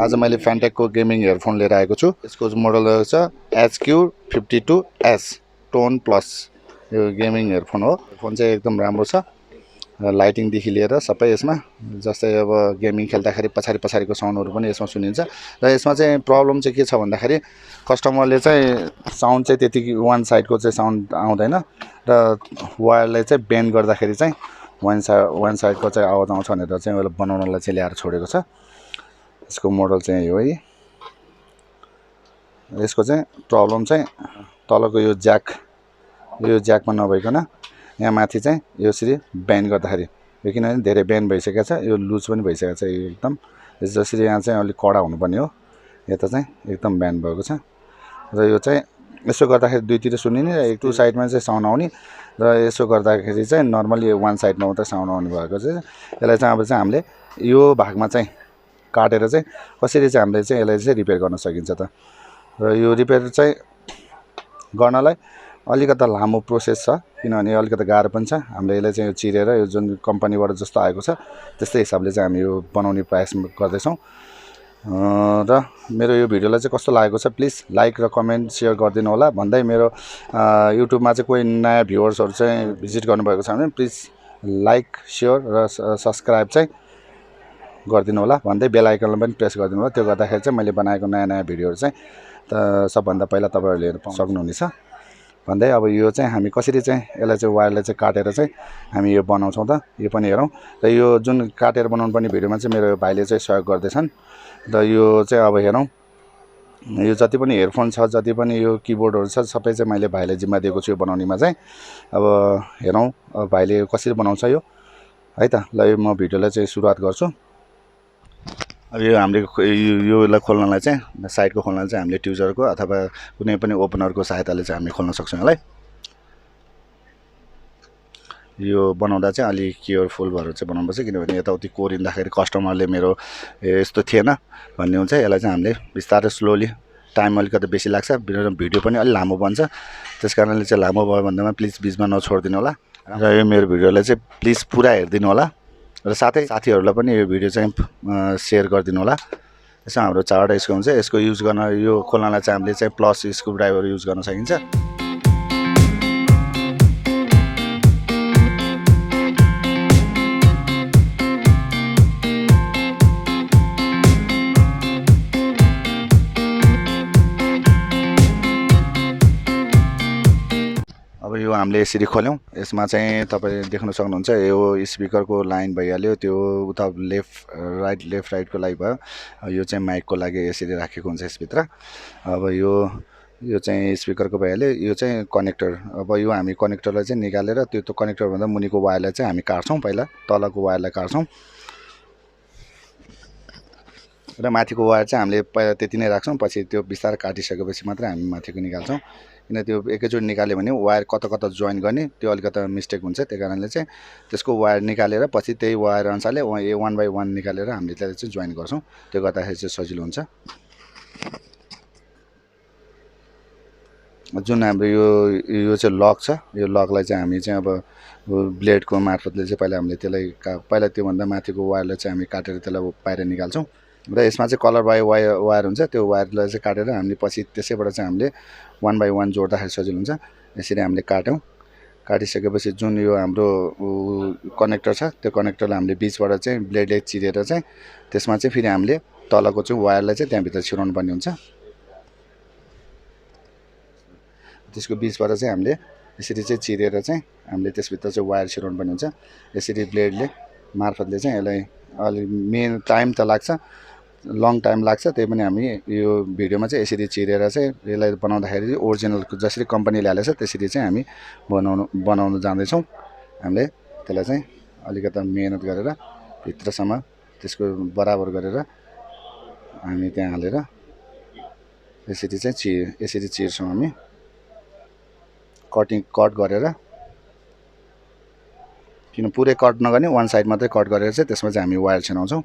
आज मैले Fantech को गेमिङ हेडफोन लिएर आएको छु। यसको मोडल छ HQ52S टोन प्लस। यो गेमिङ हेडफोन हो। फोन चाहिँ एकदम राम्रो छ। लाइटिङ देखि लिएर सबै यसमा जस्तै अब गेमिङ खेल्दाखेरि पछाडीको साउन्डहरु पनि यसमा सुनिन्छ। र यसमा चाहिँ प्रब्लम चाहिँ के छ भन्दाखेरि कस्टमरले चाहिँ साउन्ड चाहिँ त्यतिकै वान साइडको चाहिँ साउन्ड आउँदैन र वायरलाई चाहिँ बेन्ड गर्दाखेरि चाहिँ वान साइडको चाहिँ आवाज आउँछ भनेर चाहिँ मैले बनाउनलाई चाहिँ ल्याएर छोडेको छ। यसको मोडल चाहिँ हो है। यसको चाहिँ प्रब्लम चाहिँ तलको यो ज्याकमा नभइकन यहाँ माथि चाहिँ यसरी बेन्ड गर्दाखेरि यो किनभने धेरै बेन्ड भइसकेको छ। यो लुज पनि भइसकेको छ एकदम। जसरी यहाँ चाहिँ अलि कडा हुनुपर्ने हो, यता चाहिँ एकदम बेन्ड भएको छ। र यो चाहिँ यसो गर्दाखेरि दुईतिर सुनिने र एक टु साइडमा चाहिँ साउन्ड आउने र यसो गर्दाखेरि चाहिँ नर्मली वान साइडमा मात्रै साउन्ड आउने भएको चाहिँ यसलाई चाहिँ अब चाहिँ हामीले यो भागमा चाहिँ काटेर चाहिँ कसरी चाहिँ हामीले चाहिँ यसलाई चाहिँ रिपेयर गर्न सकिन्छ त। र यो रिपेयर चाहिँ गर्नलाई अलिकति लामो प्रोसेस छ, किनभने अलिकति गाह्रो पनि छ। हामीले यसलाई चाहिँ चिरेर यो जुन कम्पनीबाट जस्तो आएको छ त्यस्तै हिसाबले चाहिँ हामी यो बनाउने प्रयास गर्दैछौँ। र मेरो यो भिडियोलाई चाहिँ कस्तो लागेको छ प्लिज लाइक र कमेन्ट सेयर गरिदिनु होला भन्दै मेरो युट्युबमा चाहिँ कोही नयाँ भ्युअर्सहरु चाहिँ भिजिट गर्नुभएको छ भने प्लिज लाइक सेयर र सब्स्क्राइब चाहिँ गरिदिनु होला भन्दै बेल आइकनलाई पनि प्रेस गरिदिनु होला। त्यो गर्दाखेरि चाहिँ मैले बनाएको नयाँ भिडियोहरु चाहिँ सबभन्दा पहिला तपाईहरुले हेर्न सक्नुहुनेछ भन्दै अब यो चाहिँ हामी कसरी चाहिँ यसलाई चाहिँ वायरलाई चाहिँ काटेर चाहिँ हामी यो बनाउँछौँ त यो पनि हेरौँ। र यो जुन काटेर बनाउनु पर्ने भिडियोमा चाहिँ मेरो भाइले चाहिँ सहयोग गर्दैछन्। र यो चाहिँ अब हेरौँ, यो जति पनि हेडफोन छ, जति पनि यो किबोर्डहरु छ, सबै चाहिँ मैले भाइलाई जिम्मा दिएको छु यो बनाउनेमा चाहिँ। अब हेरौँ अब भाइले कसरी बनाउँछ यो है त। ल यो म भिडियोलाई चाहिँ सुरुवात गर्छु। अब यो हामीले योलाई खोल्नलाई चाहिँ साइडको खोल्नलाई चाहिँ हामीले ट्युजरको अथवा कुनै पनि ओपनरको सहायताले चाहिँ हामीले खोल्न सक्छौँ यसलाई। यो बनाउँदा चाहिँ अलि केयरफुल भएर चाहिँ बनाउनुपर्छ, किनभने यताउति कोरिँदाखेरि कस्टमरले मेरो यस्तो थिएन भन्ने हुन्छ। यसलाई चाहिँ हामीले बिस्तारै स्लोली, टाइम अलिकति बेसी लाग्छ, भिडियो पनि अलि लामो बन्छ। त्यसकारणले चाहिँ लामो भयो भन्दैमा प्लिज बीचमा नछोड्दिनु होला र यो मेरो भिडियोलाई चाहिँ प्लिज पुरा हेर्दिनु होला र साथै साथीहरुलाई पनि यो भिडियो चाहिँ शेयर गरिदिनु होला। यसमा हाम्रो चारवटा स्क्रु हुन्छ। यसको युज गर्न यो खोल्नलाई चाहिँ हामीले चाहिँ प्लस स्क्रु ड्राइभर युज गर्न सकिन्छ। अब यो हामीले यसरी खोल्यौं। यसमा चाहिँ तपाईले देख्न सक्नुहुन्छ यो स्पिकरको लाइन भइहाल्यो, त्यो उता लेफ्ट राइटको लागि भयो। यो चाहिँ माइकको लागि यसरी राखेको हुन्छ यसभित्र। अब यो चाहिँ स्पिकरको भइहाल्यो, यो चाहिँ कनेक्टर। अब यो हामी कनेक्टरलाई चाहिँ निकालेर त्यो कनेक्टर भन्दा मुनिको वायरलाई चाहिँ हामी काट्छौं। पहिला तलको वायरलाई काट्छौं र माथिको वायर चाहिँ हामीले पहिला त्यति नै राख्छौं। पछि त्यो बिस्तारै काटिसकेपछि मात्रै हामी माथिको निकाल्छौं, किन त्यो एकैचोटि निकाल्यो भने वायर कता जोइन गर्ने त्यो अलिकति मिस्टेक हुन्छ। त्यही कारणले चाहिँ त्यसको वायर निकालेर पछि त्यही वायर अनुसारले वान बाइ वान निकालेर हामीले त्यसलाई चाहिँ जोइन गर्छौं। त्यो गर्दाखेरि चाहिँ सजिलो हुन्छ। जुन हाम्रो यो चाहिँ लक छ, यो लकलाई चाहिँ हामी चाहिँ अब ब्लेडको मार्फतले चाहिँ पहिला हामीले त्यसलाई पहिला त्यो भन्दा माथिको वायरलाई चाहिँ हामी काटेर त्यसलाई बाहिर निकाल्छौं। र यसमा चाहिँ कलर बाइ वायर हुन्छ, त्यो वायरलाई चाहिँ काटेर हामीले पछि त्यसैबाट चाहिँ हामीले वान बाइ वान जोड्दाखेरि सजिलो हुन्छ। यसरी हामीले काट्यौं। काटिसकेपछि जुन यो हाम्रो कनेक्टर छ त्यो कनेक्टरलाई हामीले बीचबाट चाहिँ ब्लेडले चिरेर चाहिँ त्यसमा चाहिँ फेरि हामीले तलको चाहिँ वायरलाई चाहिँ त्यहाँ भित्र छिराउनु पर्ने हुन्छ। त्यसको बीचबाट चाहिँ हामीले यसरी चाहिँ चिरेर चाहिँ हामीले त्यसभित्र चाहिँ वायर छिराउनु पर्ने हुन्छ। यसरी ब्लेडले मार्फतले चाहिँ यसलाई अलि मेन टाइम त लाग्छ, लङ टाइम लाग्छ। त्यही पनि हामी यो भिडियोमा चाहिँ यसरी चिरेर चाहिँ यसलाई बनाउँदाखेरि ओरिजिनल जसरी कम्पनीले हालेछ त्यसरी चाहिँ हामी बनाउन जान्दैछौँ। हामीले त्यसलाई चाहिँ अलिकति मेहनत गरेर भित्रसम्म त्यसको बराबर गरेर हामी त्यहाँ हालेर यसरी चाहिँ यसरी चिर्छौँ। हामी कट गरेर, किन पुरै कट नगर्ने, वान साइड मात्रै कट गरेर चाहिँ त्यसमा चाहिँ हामी वायर छिराउँछौँ।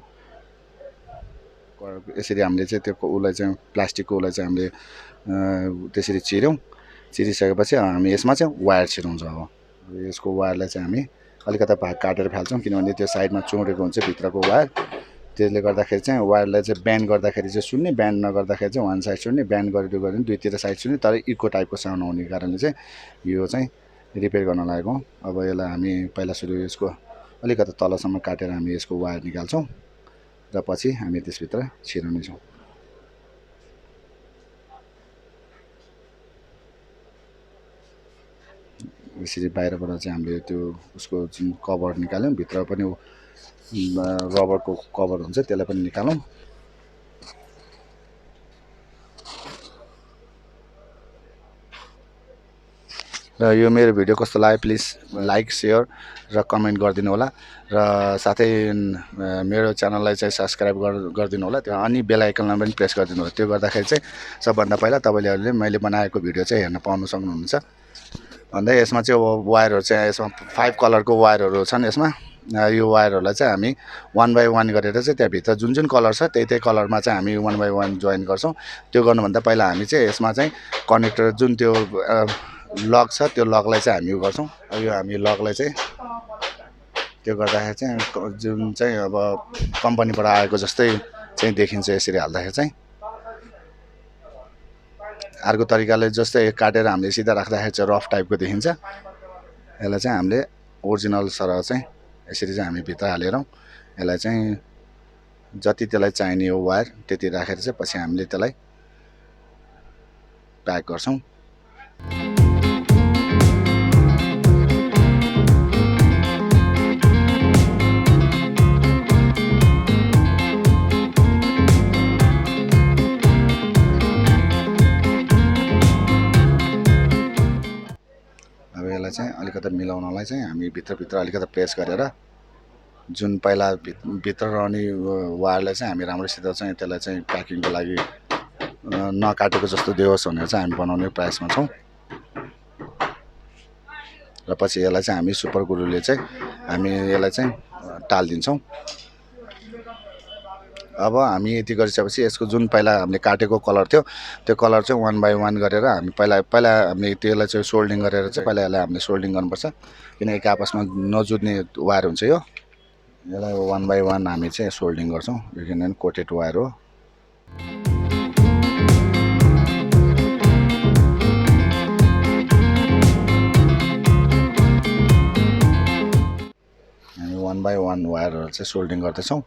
यसरी हामीले चाहिँ त्यो उलाई चाहिँ प्लास्टिकको उलाई चाहिँ हामीले त्यसरी चिर्यौं। चिरिसकेपछि हामी यसमा चाहिँ वायर छिराउँछौँ। अब यसको वायरलाई चाहिँ हामी अलिकति भाग काटेर फाल्छौँ, किनभने त्यो साइडमा चुँडेको हुन्छ भित्रको वायर। त्यसले गर्दाखेरि चाहिँ वायरलाई चाहिँ ब्यान्ड गर्दाखेरि चाहिँ सुन्ने, ब्यान्ड नगर्दाखेरि चाहिँ वान साइड सुन्ने, ब्यान्ड गरेर गऱ्यो भने दुईतिर साइड सुन्ने, तर इको टाइपको साउन्ड हुने कारणले चाहिँ यो चाहिँ रिपेयर गर्न लागेको। अब यसलाई हामी पहिला सुरु यसको अलिकति तलसम्म काटेर हामी यसको वायर निकाल्छौँ र पछि हामी त्यसभित्र छिराउनेछौँ। यसरी बाहिरबाट चाहिँ हामीले त्यो उसको जुन कभर निकाल्यौँ, भित्र पनि रबरको कभर हुन्छ त्यसलाई पनि निकालौँ। र यो मेरो भिडियो कस्तो लाग्यो प्लिज लाइक, सेयर र कमेन्ट गरिदिनु होला र साथै मेरो च्यानललाई चाहिँ सब्सक्राइब गरिदिनु होला। त्यो अनि बेल आइकनमा पनि प्रेस गरिदिनु होला। त्यो गर्दाखेरि चाहिँ सबभन्दा पहिला तपाईँले मैले बनाएको भिडियो चाहिँ हेर्न पाउन सक्नुहुन्छ। अन्त यसमा चाहिँ वायरहरू चाहिँ यसमा 5 कलरको वायरहरू छन्। यसमा यो वायरहरूलाई चाहिँ हामी 1 बाई 1 गरेर चाहिँ त्यहाँभित्र जुन जुन कलर छ त्यही कलरमा चाहिँ हामी 1 बाई 1 जोइन गर्छौँ। त्यो गर्नुभन्दा पहिला हामी चाहिँ यसमा चाहिँ कनेक्टर जुन त्यो लक छ त्यो लकलाई चाहिँ हामी गर्छौँ। यो हामी लकलाई चाहिँ त्यो गर्दाखेरि चाहिँ जुन चाहिँ अब कम्पनीबाट आएको जस्तै चाहिँ देखिन्छ। यसरी हाल्दाखेरि चाहिँ अर्को तरिकाले जस्तै काटेर हामीले सिधा राख्दाखेरि चाहिँ रफ टाइपको देखिन्छ। यसलाई चाहिँ हामीले ओरिजिनल सरह चाहिँ यसरी चाहिँ हामी भित्र हालेरौँ। यसलाई चाहिँ जति त्यसलाई चाहिने हो वायर त्यति राखेर चाहिँ पछि हामीले त्यसलाई प्याक गर्छौँ। यसलाई चाहिँ अलिकति मिलाउनलाई चाहिँ हामी भित्रभित्र अलिकति प्रेस गरेर जुन पहिला भित्र रहने वायरलाई चाहिँ हामी राम्रोसित चाहिँ त्यसलाई चाहिँ प्याकिङको लागि नकाटेको जस्तो देओस् भनेर चाहिँ हामी बनाउने प्रयासमा छौँ। र पछि यसलाई चाहिँ हामी सुपर ग्लुले चाहिँ हामी यसलाई चाहिँ टालिदिन्छौँ। अब हामी यति गरिसकेपछि यसको जुन पहिला हामीले काटेको कलर थियो त्यो कलर चाहिँ 1 बाई 1 गरेर हामी पहिला हामी त्यसलाई चाहिँ सोल्डिङ गरेर चाहिँ पहिला यसलाई हामीले सोल्डिङ गर्नुपर्छ, किनकि आपसमा नजुत्ने वायर हुन्छ। यसलाई 1 बाई 1 हामी चाहिँ सोल्डिङ गर्छौँ। यो किनभने कोटेड वायर हो। हामी 1 बाई 1 वायरहरू चाहिँ सोल्डिङ गर्दैछौँ।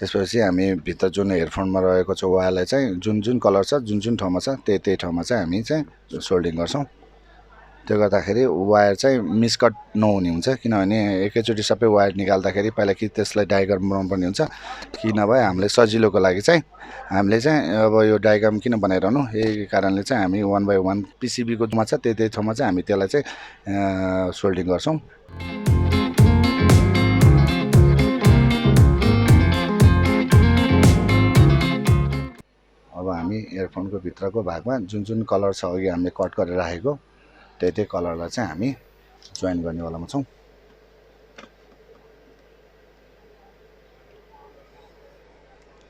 त्यसपछि हामी भित्र जुन हेडफोनमा रहेको छ वायरलाई चाहिँ जुन जुन कलर छ जुन जुन ठाउँमा छ त्यही ठाउँमा चाहिँ हामी चाहिँ सोल्डिङ गर्छौँ। त्यो गर्दाखेरि वायर चाहिँ मिसकट नहुने हुन्छ, किनभने एकैचोटि सबै वायर निकाल्दाखेरि पहिला कि त्यसलाई डायग्राम बनाउनु पर्ने हुन्छ, कि नभए हामीले सजिलोको लागि चाहिँ हामीले चाहिँ अब यो डायग्राम किन बनाइरहनु, यही कारणले चाहिँ हामी 1 बाई 1 पिसिबीको ठाउँमा छ त्यही ठाउँमा चाहिँ हामी त्यसलाई चाहिँ सोल्डिङ गर्छौँ। अब हामी इयरफोनको भित्रको भागमा जुन जुन कलर छ अघि हामीले कट गरेर राखेको त्यही कलरलाई चाहिँ हामी जोइन गर्नेवालामा छौँ।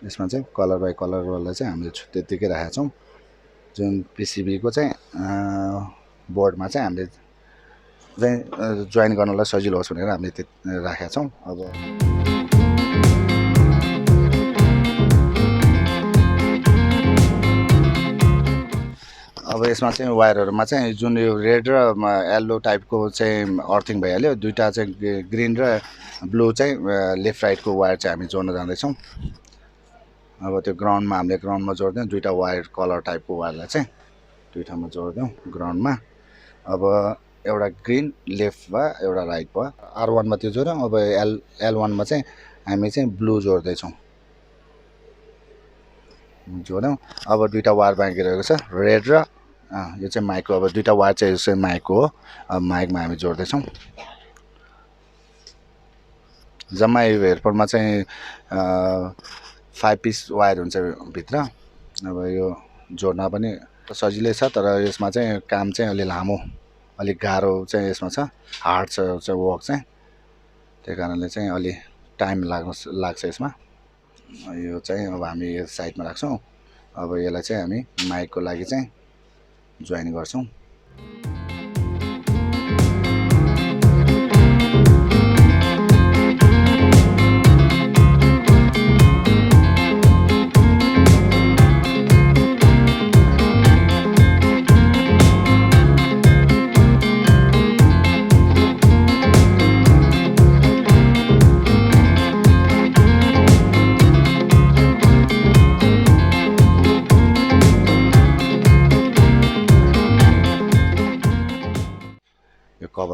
यसमा चाहिँ कलर बाई कलरवाला चाहिँ हामीले त्यतिकै राखेका छौँ। जुन पिसिबीको चाहिँ बोर्डमा चाहिँ हामीले चाहिँ जोइन गर्नलाई सजिलो होस् भनेर हामीले राखेका छौँ। अब यसमा चाहिँ वायरहरूमा चाहिँ जुन यो रेड र येल्लो टाइपको चाहिँ अर्थिङ भइहाल्यो। दुईवटा चाहिँ ग्रिन र ब्लू चाहिँ लेफ्ट राइटको वायर चाहिँ हामी जोड्न जाँदैछौँ। अब त्यो ग्राउन्डमा हामीले ग्राउन्डमा जोड्यौँ दुईवटा वायर कलर टाइपको वायरलाई चाहिँ दुई ठाउँमा जोड्यौँ ग्राउन्डमा। अब एउटा ग्रिन लेफ्टमा एउटा राइट भयो। R1मा त्यो जोड्यौँ। अब L1मा चाहिँ हामी चाहिँ ब्लू जोड्दैछौँ। जोड्यौँ। अब दुईवटा वायर बाँकी रहेको छ रेड र यो चाहिँ माइकको। अब दुईवटा वायर चाहिँ यसै माइकको हो। अब माइकमा हामी जोड्दैछौँ। जम्मा यो हेडफोनमा चाहिँ 5 पिस वायर हुन्छ भित्र। अब यो जोड्न पनि सजिलै छ, तर यसमा चाहिँ काम चाहिँ अलि लामो अलिक गाह्रो चाहिँ यसमा छ, हार्ड छ वर्क चाहिँ। त्यही कारणले चाहिँ अलि टाइम लाग्छ यसमा। यो चाहिँ अब हामी यो साइडमा राख्छौँ। अब यसलाई चाहिँ हामी माइकको लागि चाहिँ जोइन गर्छौँ।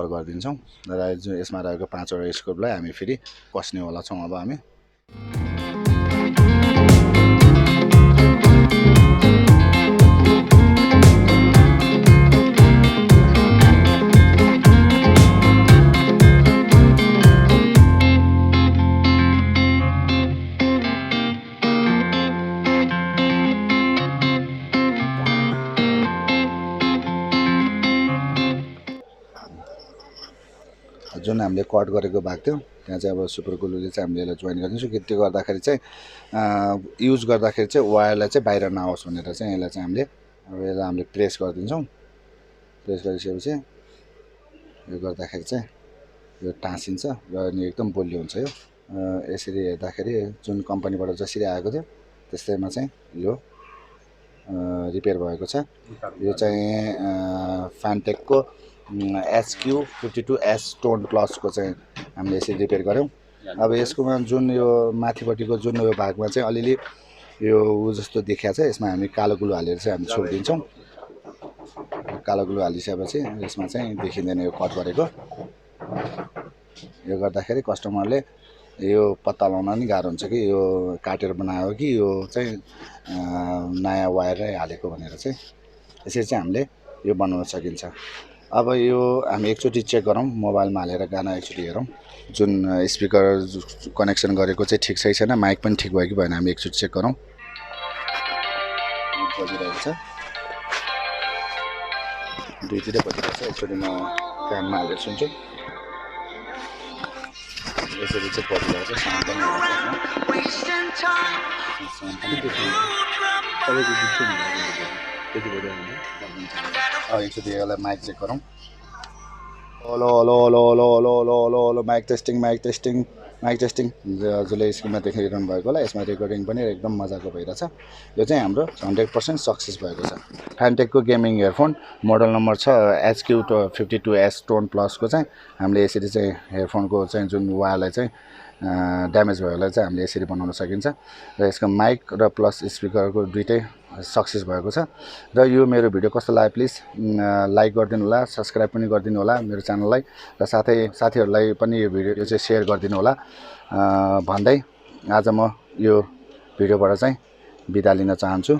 कभर गरिदिन्छौँ र जुन यसमा रहेको 5वटा स्क्रुलाई हामी फेरि कस्नेवाला छौँ। अब हामी जुन हामीले कट गरेको भाग थियो त्यहाँ चाहिँ अब सुपर ग्लुले चाहिँ हामीले यसलाई जोइन गरिदिन्छौँ कि त्यो गर्दाखेरि चाहिँ युज गर्दाखेरि चाहिँ वायरलाई चाहिँ बाहिर नआओस् भनेर चाहिँ यसलाई चाहिँ हामीले अब यसलाई हामीले प्रेस गरिदिन्छौँ। प्रेस गरिसकेपछि यो गर्दाखेरि चाहिँ यो टाँसिन्छ र अनि एकदम बलियो हुन्छ। यो यसरी हेर्दाखेरि जुन कम्पनीबाट जसरी आएको थियो त्यस्तैमा चाहिँ यो रिपेयर भएको छ। यो चाहिँ फ्यान्टेकको HQ52S टोन प्लसको चाहिँ हामीले यसरी रिपेयर गऱ्यौँ। अब यसकोमा जुन यो माथिपट्टिको जुन यो भागमा चाहिँ अलिअलि यो जस्तो देखिया छ, यसमा हामी कालो ग्लु हालेर चाहिँ हामी छोडिदिन्छौँ। कालो ग्लु हालिसकेपछि यसमा चाहिँ देखिँदैन यो कट गरेको। यो गर्दाखेरि कस्टमरले यो पत्ता लगाउन नि गाह्रो हुन्छ कि यो काटेर बनायो कि यो चाहिँ नयाँ वायरै हालेको भनेर चाहिँ यसरी चाहिँ हामीले यो बनाउन सकिन्छ। अब यो हामी एकचोटि चेक गरौँ, मोबाइलमा हालेर गाना एकचोटि हेरौँ जुन स्पिकर कनेक्सन गरेको चाहिँ ठिक छ कि छैन, माइक पनि ठिक भयो कि भएन हामी एकचोटि चेक गरौँ। बजिरहेको छ, दुईतिरै बजिरहेको छ। एकचोटि म कानमा हालेर सुन्छु। यसरी चाहिँ बजिरहेको छ, साउन्ड पनि एकचोटि यसलाई माइक चेक गरौँ। Hello hello hello hello hello hello hello hello mic testing mic testing mic testing. हजुरले स्क्रिनमा देखिरहनु भएको होला, यसमा रेकर्डिङ पनि एकदम मजाको भइरहेछ। यो चाहिँ हाम्रो 100% सक्सेस भएको छ। फ्यान्टेकको गेमिङ इयरफोन मोडल नम्बर छ HQ52S टोन प्लसको चाहिँ हामीले यसरी चाहिँ हेडफोनको चाहिँ जुन वायरलाई चाहिँ ड्यामेज भएकोलाई चाहिँ हामीले यसरी बनाउन सकिन्छ र यसको माइक र प्लस स्पिकरको दुइटै सक्सेस भएको छ। र यो मेरो भिडियो कस्तो लाग्यो प्लिज लाइक गरिदिनु होला, सब्सक्राइब पनि गरिदिनु होला मेरो च्यानललाई, र साथीहरूलाई पनि यो भिडियो चाहिँ सेयर गरिदिनु होला भन्दै आज म यो भिडियोबाट चाहिँ बिदा लिन चाहन्छु।